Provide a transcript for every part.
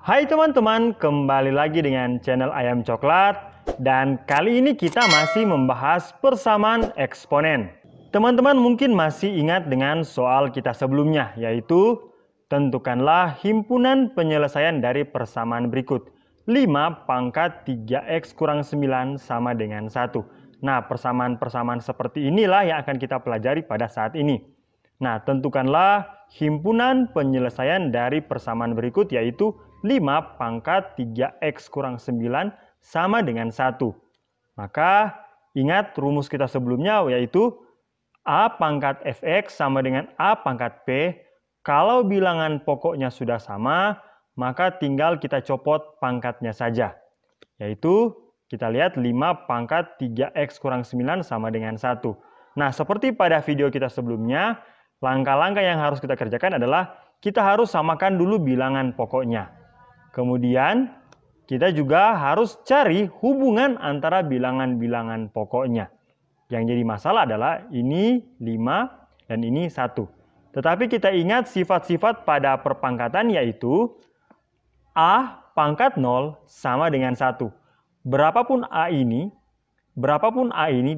Hai teman-teman, kembali lagi dengan channel Ayam Coklat. Dan kali ini kita masih membahas persamaan eksponen. Teman-teman mungkin masih ingat dengan soal kita sebelumnya, yaitu tentukanlah himpunan penyelesaian dari persamaan berikut. 5 pangkat 3x kurang 9 sama dengan 1. Nah, persamaan-persamaan seperti inilah yang akan kita pelajari pada saat ini. Nah, tentukanlah himpunan penyelesaian dari persamaan berikut, yaitu 5 pangkat 3x kurang 9 sama dengan 1. Maka ingat rumus kita sebelumnya, yaitu A pangkat fx sama dengan A pangkat p. Kalau bilangan pokoknya sudah sama, maka tinggal kita copot pangkatnya saja. Yaitu kita lihat 5 pangkat 3x kurang 9 sama dengan 1. Nah, seperti pada video kita sebelumnya, langkah-langkah yang harus kita kerjakan adalah kita harus samakan dulu bilangan pokoknya. Kemudian kita juga harus cari hubungan antara bilangan-bilangan pokoknya. Yang jadi masalah adalah ini 5 dan ini 1. Tetapi kita ingat sifat-sifat pada perpangkatan, yaitu A pangkat 0 sama dengan 1. Berapapun A ini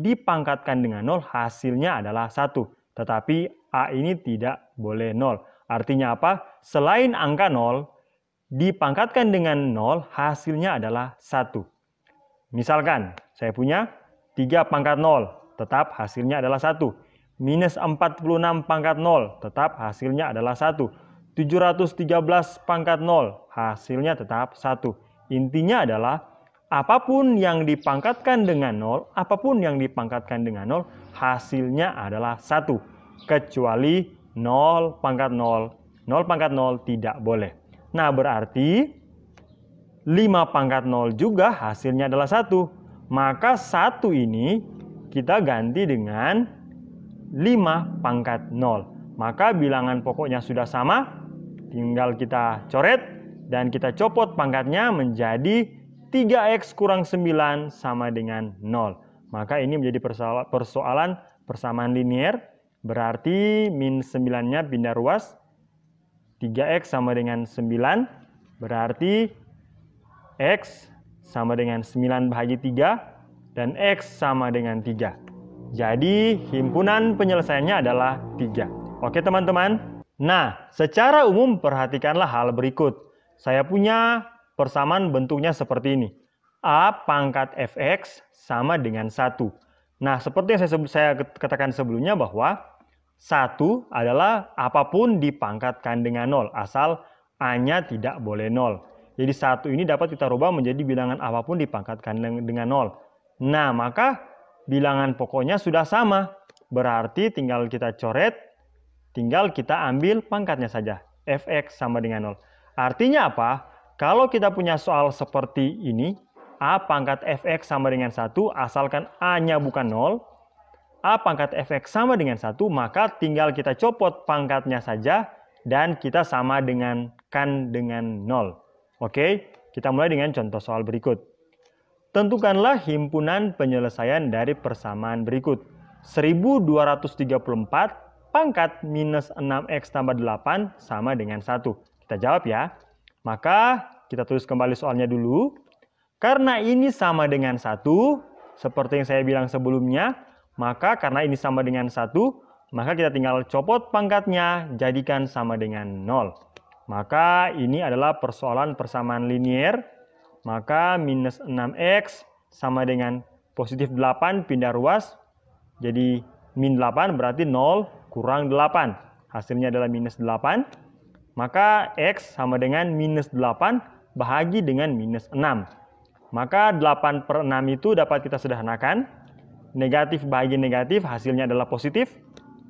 dipangkatkan dengan 0, hasilnya adalah 1. Tetapi A ini tidak boleh 0. Artinya apa? Selain angka 0, dipangkatkan dengan 0, hasilnya adalah 1. Misalkan, saya punya 3 pangkat 0, tetap hasilnya adalah 1. Minus 46 pangkat 0, tetap hasilnya adalah 1. 713 pangkat 0, hasilnya tetap 1. Intinya adalah, apapun yang dipangkatkan dengan 0, hasilnya adalah 1. Kecuali 0 pangkat 0. 0 pangkat 0 tidak boleh. Nah, berarti 5 pangkat 0 juga hasilnya adalah 1. Maka 1 ini kita ganti dengan 5 pangkat 0. Maka bilangan pokoknya sudah sama, tinggal kita coret dan kita copot pangkatnya menjadi 3x kurang 9 sama dengan 0. Maka ini menjadi persoalan persamaan linier, berarti min 9-nya pindah ruas. 3x sama dengan 9, berarti x sama dengan 9 bahagi 3, dan x sama dengan 3. Jadi himpunan penyelesaiannya adalah 3. Oke teman-teman? Nah, secara umum perhatikanlah hal berikut. Saya punya persamaan bentuknya seperti ini. A pangkat fx sama dengan 1. Nah, seperti yang saya katakan sebelumnya bahwa 1 adalah apapun dipangkatkan dengan 0, asal A-nya tidak boleh 0. Jadi 1 ini dapat kita rubah menjadi bilangan apapun dipangkatkan dengan 0. Nah, maka bilangan pokoknya sudah sama. Berarti tinggal kita coret, tinggal kita ambil pangkatnya saja. Fx sama dengan 0. Artinya apa? Kalau kita punya soal seperti ini, A pangkat fx sama dengan 1, asalkan A-nya bukan 0, A pangkat fx sama dengan 1, maka tinggal kita copot pangkatnya saja dan kita sama dengan 0. Oke, kita mulai dengan contoh soal berikut. Tentukanlah himpunan penyelesaian dari persamaan berikut. 1234 pangkat minus 6x tambah 8 sama dengan 1. Kita jawab ya. Maka kita tulis kembali soalnya dulu. Karena ini sama dengan 1, seperti yang saya bilang sebelumnya, maka karena ini sama dengan 1, maka kita tinggal copot pangkatnya, jadikan sama dengan 0. Maka ini adalah persoalan persamaan linier. Maka minus 6x sama dengan positif 8 pindah ruas. Jadi min 8 berarti 0 kurang 8. Hasilnya adalah minus 8. Maka x sama dengan minus 8 bahagi dengan minus 6. Maka 8 per 6 itu dapat kita sederhanakan. Negatif bahagi negatif, hasilnya adalah positif.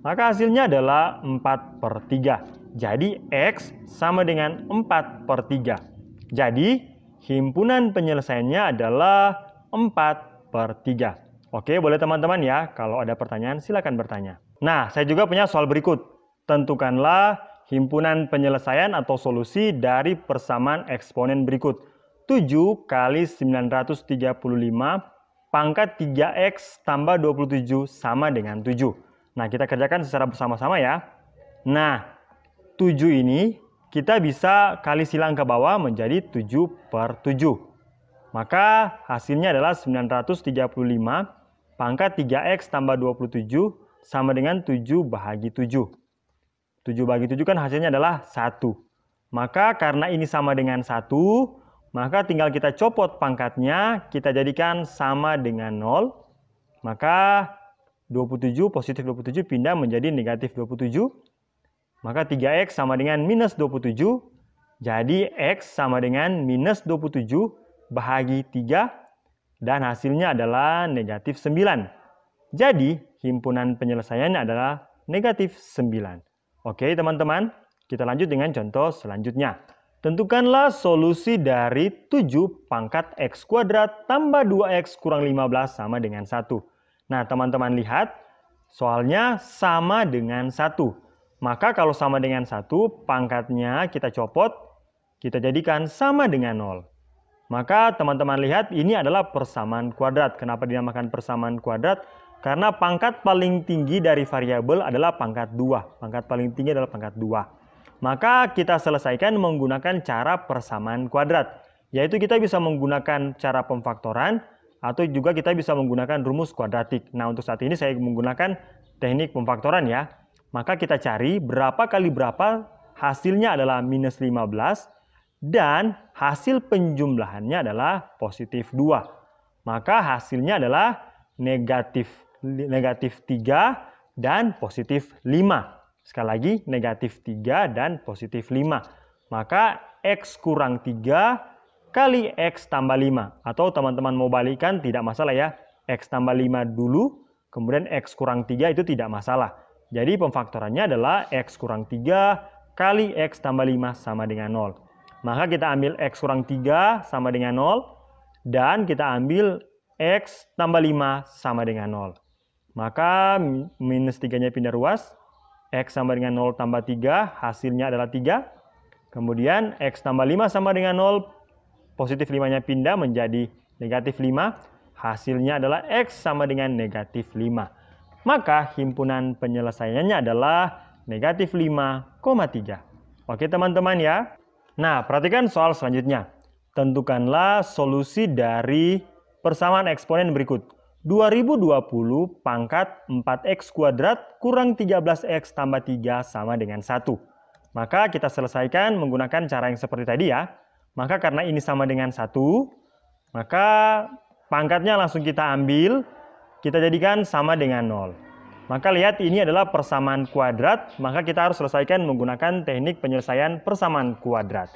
Maka hasilnya adalah 4 per 3. Jadi X sama dengan 4 per 3. Jadi himpunan penyelesaiannya adalah 4 per 3. Oke, boleh teman-teman ya. Kalau ada pertanyaan silakan bertanya. Nah, saya juga punya soal berikut. Tentukanlah himpunan penyelesaian atau solusi dari persamaan eksponen berikut. 7 kali 935 pangkat 3x tambah 27 sama dengan 7. Nah, kita kerjakan secara bersama-sama ya. Nah, 7 ini kita bisa kali silang ke bawah menjadi 7/7. Maka hasilnya adalah 935 pangkat 3x tambah 27 sama dengan 7/7. 7/7 kan hasilnya adalah 1. Maka karena ini sama dengan 1, maka tinggal kita copot pangkatnya, kita jadikan sama dengan 0. Maka 27, positif 27 pindah menjadi negatif 27. Maka 3x sama dengan minus 27. Jadi x sama dengan minus 27 bahagi 3. Dan hasilnya adalah negatif 9. Jadi himpunan penyelesaiannya adalah negatif 9. Oke teman-teman, kita lanjut dengan contoh selanjutnya. Tentukanlah solusi dari 7 pangkat x kuadrat tambah 2x kurang 15 sama dengan 1. Nah teman-teman lihat, soalnya sama dengan 1. Maka kalau sama dengan 1, pangkatnya kita copot, kita jadikan sama dengan 0. Maka teman-teman lihat ini adalah persamaan kuadrat. Kenapa dinamakan persamaan kuadrat? Karena pangkat paling tinggi dari variabel adalah pangkat 2. Pangkat paling tinggi adalah pangkat 2. Maka kita selesaikan menggunakan cara persamaan kuadrat. Yaitu kita bisa menggunakan cara pemfaktoran atau juga kita bisa menggunakan rumus kuadratik. Nah untuk saat ini saya menggunakan teknik pemfaktoran ya. Maka kita cari berapa kali berapa, hasilnya adalah minus 15 dan hasil penjumlahannya adalah positif 2. Maka hasilnya adalah negatif 3 dan positif 5. Sekali lagi negatif 3 dan positif 5. Maka x kurang 3 kali x tambah 5. Atau teman-teman mau balikan tidak masalah ya. X tambah 5 dulu, kemudian x kurang 3 itu tidak masalah. Jadi pemfaktorannya adalah x kurang 3 kali x tambah 5 sama dengan 0. Maka kita ambil x kurang 3 sama dengan 0. Dan kita ambil x tambah 5 sama dengan 0. Maka minus 3-nya pindah ruas. X sama dengan 0 tambah 3 hasilnya adalah 3. Kemudian x tambah 5 sama dengan 0. Positif 5-nya pindah menjadi negatif 5. Hasilnya adalah x sama dengan negatif 5. Maka himpunan penyelesaiannya adalah negatif 5,3. Oke teman-teman ya. Nah perhatikan soal selanjutnya. Tentukanlah solusi dari persamaan eksponen berikut. 2020 pangkat 4x kuadrat kurang 13x tambah 3 sama dengan 1. Maka kita selesaikan menggunakan cara yang seperti tadi ya. Maka karena ini sama dengan 1, maka pangkatnya langsung kita ambil. Kita jadikan sama dengan 0. Maka lihat ini adalah persamaan kuadrat, maka kita harus selesaikan menggunakan teknik penyelesaian persamaan kuadrat.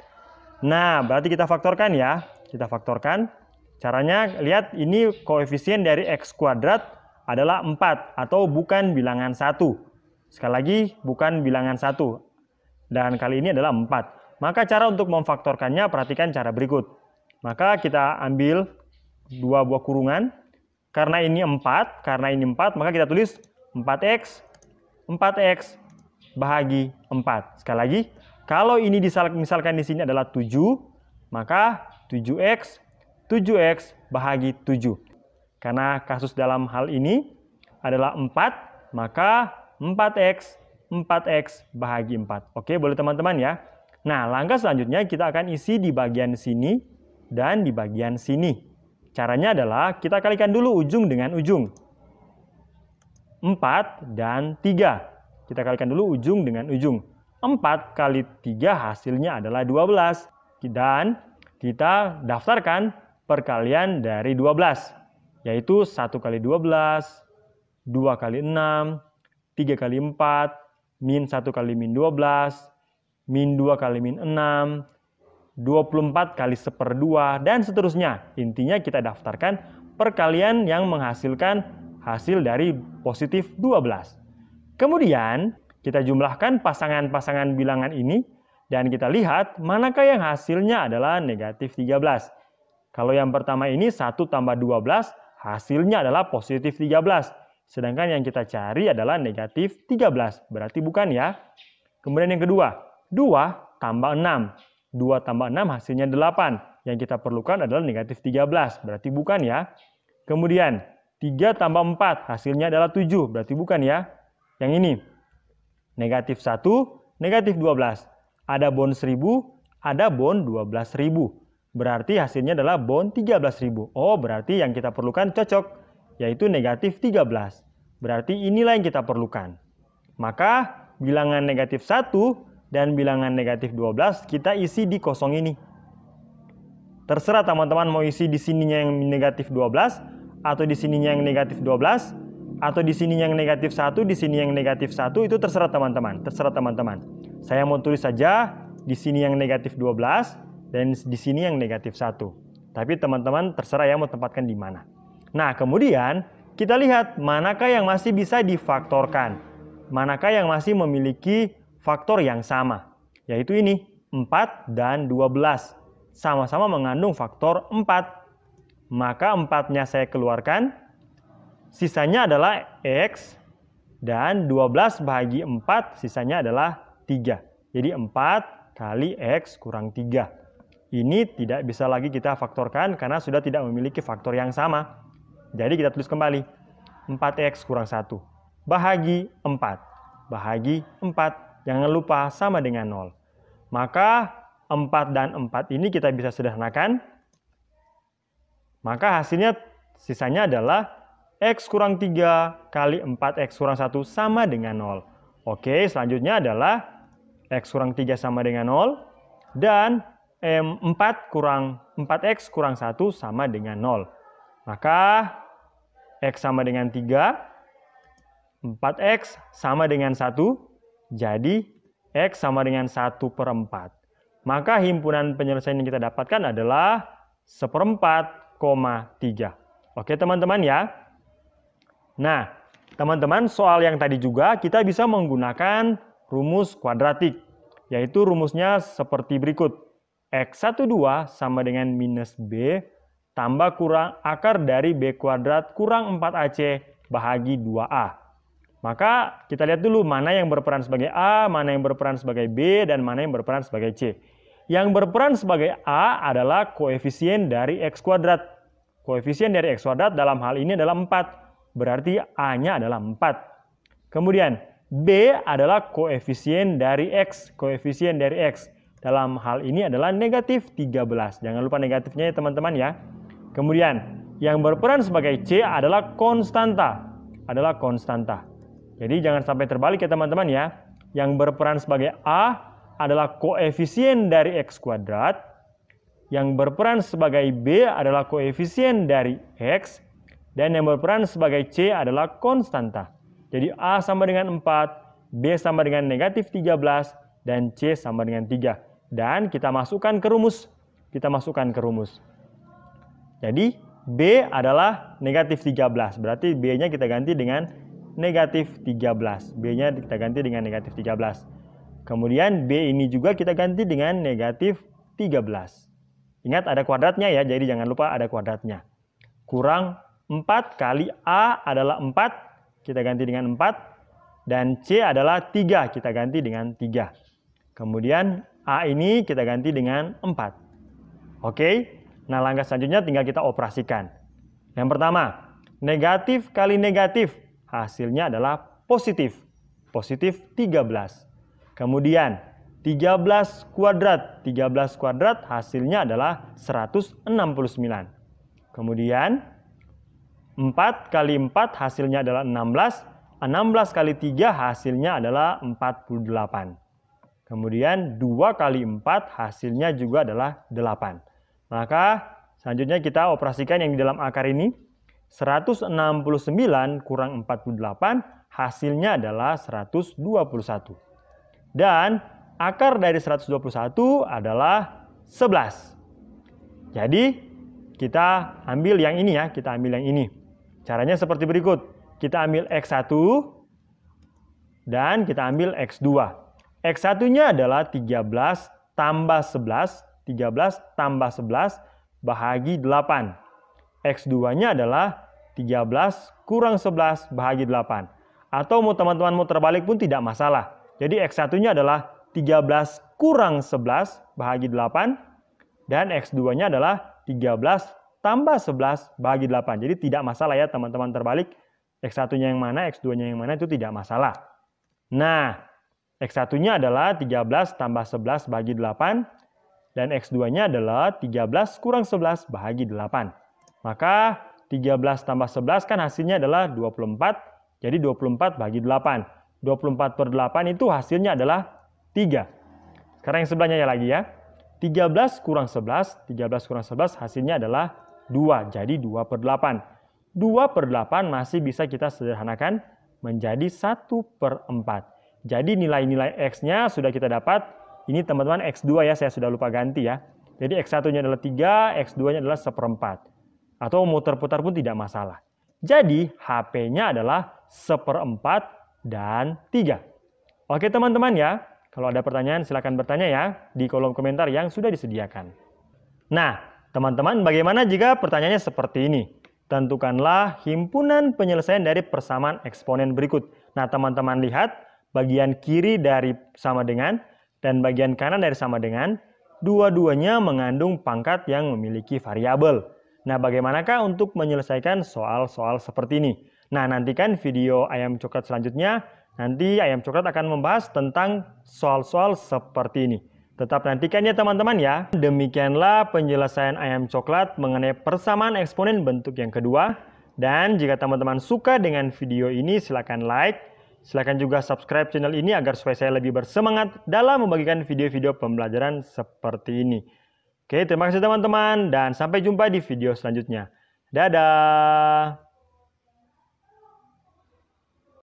Nah, berarti kita faktorkan ya. Kita faktorkan. Caranya lihat ini koefisien dari x kuadrat adalah 4 atau bukan bilangan 1. Sekali lagi bukan bilangan 1. Dan kali ini adalah 4. Maka cara untuk memfaktorkannya perhatikan cara berikut. Maka kita ambil dua buah kurungan. Karena ini 4, maka kita tulis 4x bahagi 4. Sekali lagi, kalau ini misalkan di sini adalah 7, maka 7x bahagi 7. Karena kasus dalam hal ini adalah 4, maka 4x bahagi 4. Oke, boleh teman-teman ya. Nah, langkah selanjutnya kita akan isi di bagian sini dan di bagian sini. Caranya adalah kita kalikan dulu ujung dengan ujung. 4 dan 3. Kita kalikan dulu ujung dengan ujung. 4 kali 3 hasilnya adalah 12. Dan kita daftarkan perkalian dari 12. Yaitu 1 kali 12, 2 kali 6, 3 kali 4, min 1 kali min 12, min 2 kali min 6, 24 kali 1/2 dan seterusnya. Intinya kita daftarkan perkalian yang menghasilkan hasil dari positif 12. Kemudian kita jumlahkan pasangan-pasangan bilangan ini dan kita lihat manakah yang hasilnya adalah negatif 13. Kalau yang pertama ini 1 tambah 12 hasilnya adalah positif 13. Sedangkan yang kita cari adalah negatif 13. Berarti bukan ya. Kemudian yang kedua, 2 tambah 6. 2 tambah 6 hasilnya 8. Yang kita perlukan adalah negatif 13. Berarti bukan ya. Kemudian 3 tambah 4 hasilnya adalah 7. Berarti bukan ya. Yang ini negatif 1, negatif 12. Ada bon 1000, ada bon 12.000. Berarti hasilnya adalah bon 13.000. Oh, berarti yang kita perlukan cocok, yaitu negatif 13. Berarti inilah yang kita perlukan. Maka bilangan negatif 1 dan bilangan negatif 12 kita isi di kosong ini. Terserah teman-teman mau isi di sininya yang negatif 12, atau di sininya yang negatif 12, atau di sininya yang negatif 1, di sini yang negatif 1, itu terserah teman-teman. Terserah teman-teman. Saya mau tulis saja di sini yang negatif 12 dan di sini yang negatif 1. Tapi teman-teman terserah ya mau tempatkan di mana. Nah, kemudian kita lihat manakah yang masih bisa difaktorkan. Manakah yang masih memiliki faktor yang sama. Yaitu ini, 4 dan 12. Sama-sama mengandung faktor 4. Maka 4-nya saya keluarkan. Sisanya adalah X. Dan 12 bahagi 4 sisanya adalah 3. Jadi 4 kali X kurang 3. Ini tidak bisa lagi kita faktorkan karena sudah tidak memiliki faktor yang sama. Jadi kita tulis kembali. 4X kurang 1. Bahagi 4. Bahagi 4. Jangan lupa sama dengan 0. Maka 4 dan 4 ini kita bisa sederhanakan. Maka hasilnya sisanya adalah X kurang 3 kali 4X kurang 1 sama dengan 0. Oke, selanjutnya adalah X kurang 3 sama dengan 0. Dan 4X kurang 1 sama dengan 0. Maka X sama dengan 3. 4X sama dengan 1. Jadi X sama dengan 1/4. Maka himpunan penyelesaian yang kita dapatkan adalah 1/4,3. Oke teman-teman ya. Nah, teman-teman soal yang tadi juga kita bisa menggunakan rumus kuadratik. Yaitu rumusnya seperti berikut. X12 sama dengan minus B tambah kurang akar dari B kuadrat kurang 4AC bahagi 2A. Maka kita lihat dulu mana yang berperan sebagai A, mana yang berperan sebagai B, dan mana yang berperan sebagai C. Yang berperan sebagai A adalah koefisien dari X kuadrat. Koefisien dari X kuadrat dalam hal ini adalah 4. Berarti A-nya adalah 4. Kemudian B adalah koefisien dari X. Koefisien dari X dalam hal ini adalah negatif 13. Jangan lupa negatifnya ya teman-teman ya. Kemudian yang berperan sebagai C adalah konstanta. Jadi jangan sampai terbalik ya teman-teman ya. Yang berperan sebagai A adalah koefisien dari X kuadrat. Yang berperan sebagai B adalah koefisien dari X. Dan yang berperan sebagai C adalah konstanta. Jadi A sama dengan 4, B sama dengan negatif 13, dan C sama dengan 3. Dan kita masukkan ke rumus. Jadi B adalah negatif 13. Berarti B-nya kita ganti dengan negatif 13. B-nya kita ganti dengan negatif 13. Kemudian B ini juga kita ganti dengan negatif 13. Ingat ada kuadratnya ya, jadi jangan lupa ada kuadratnya. Kurang 4 kali A adalah 4, kita ganti dengan 4. Dan C adalah 3, kita ganti dengan 3. Kemudian A ini kita ganti dengan 4. Oke, nah langkah selanjutnya tinggal kita operasikan. Yang pertama, negatif kali negatif. Hasilnya adalah positif. Positif 13. Kemudian 13 kuadrat. 13 kuadrat hasilnya adalah 169. Kemudian 4 kali 4 hasilnya adalah 16. 16 kali 3 hasilnya adalah 48. Kemudian 2 kali 4 hasilnya juga adalah 8. Maka selanjutnya kita operasikan yang di dalam akar ini. 169 kurang 48 hasilnya adalah 121. Dan akar dari 121 adalah 11. Jadi kita ambil yang ini ya, kita ambil yang ini. Caranya seperti berikut. Kita ambil X1 dan kita ambil X2. X1-nya adalah 13 tambah 11. 13 tambah 11 bahagi 8. X2-nya adalah 13 kurang 11 bahagi 8. Atau teman-teman mau terbalik pun tidak masalah. Jadi X1-nya adalah 13 kurang 11 bahagi 8. Dan X2-nya adalah 13 tambah 11 bahagi 8. Jadi tidak masalah ya teman-teman terbalik. X1-nya yang mana, X2-nya yang mana itu tidak masalah. Nah, X1-nya adalah 13 tambah 11 bagi 8. Dan X2-nya adalah 13 kurang 11 bagi 8. Maka 13 tambah 11 kan hasilnya adalah 24. Jadi 24 bagi 8. 24 per 8 itu hasilnya adalah 3. Sekarang yang sebelahnya ya lagi ya. 13 kurang 11. 13 kurang 11 hasilnya adalah 2. Jadi 2 per 8. 2 per 8 masih bisa kita sederhanakan menjadi 1 per 4. Jadi nilai-nilai X-nya sudah kita dapat. Ini teman-teman X2 ya, saya sudah lupa ganti ya. Jadi X1-nya adalah 3, X2-nya adalah 1/4. Atau muter-putar pun tidak masalah. Jadi HP-nya adalah 1/4 dan 3. Oke teman-teman ya, kalau ada pertanyaan silakan bertanya ya di kolom komentar yang sudah disediakan. Nah, teman-teman bagaimana jika pertanyaannya seperti ini? Tentukanlah himpunan penyelesaian dari persamaan eksponen berikut. Nah, teman-teman lihat bagian kiri dari sama dengan dan bagian kanan dari sama dengan, dua-duanya mengandung pangkat yang memiliki variabel. Nah, bagaimanakah untuk menyelesaikan soal-soal seperti ini? Nah, nantikan video ayam coklat selanjutnya. Nanti ayam coklat akan membahas tentang soal-soal seperti ini. Tetap nantikan ya teman-teman ya. Demikianlah penjelasan ayam coklat mengenai persamaan eksponen bentuk yang kedua. Dan jika teman-teman suka dengan video ini, silakan like. Silakan juga subscribe channel ini agar supaya saya lebih bersemangat dalam membagikan video-video pembelajaran seperti ini. Oke, terima kasih teman-teman dan sampai jumpa di video selanjutnya. Dadah!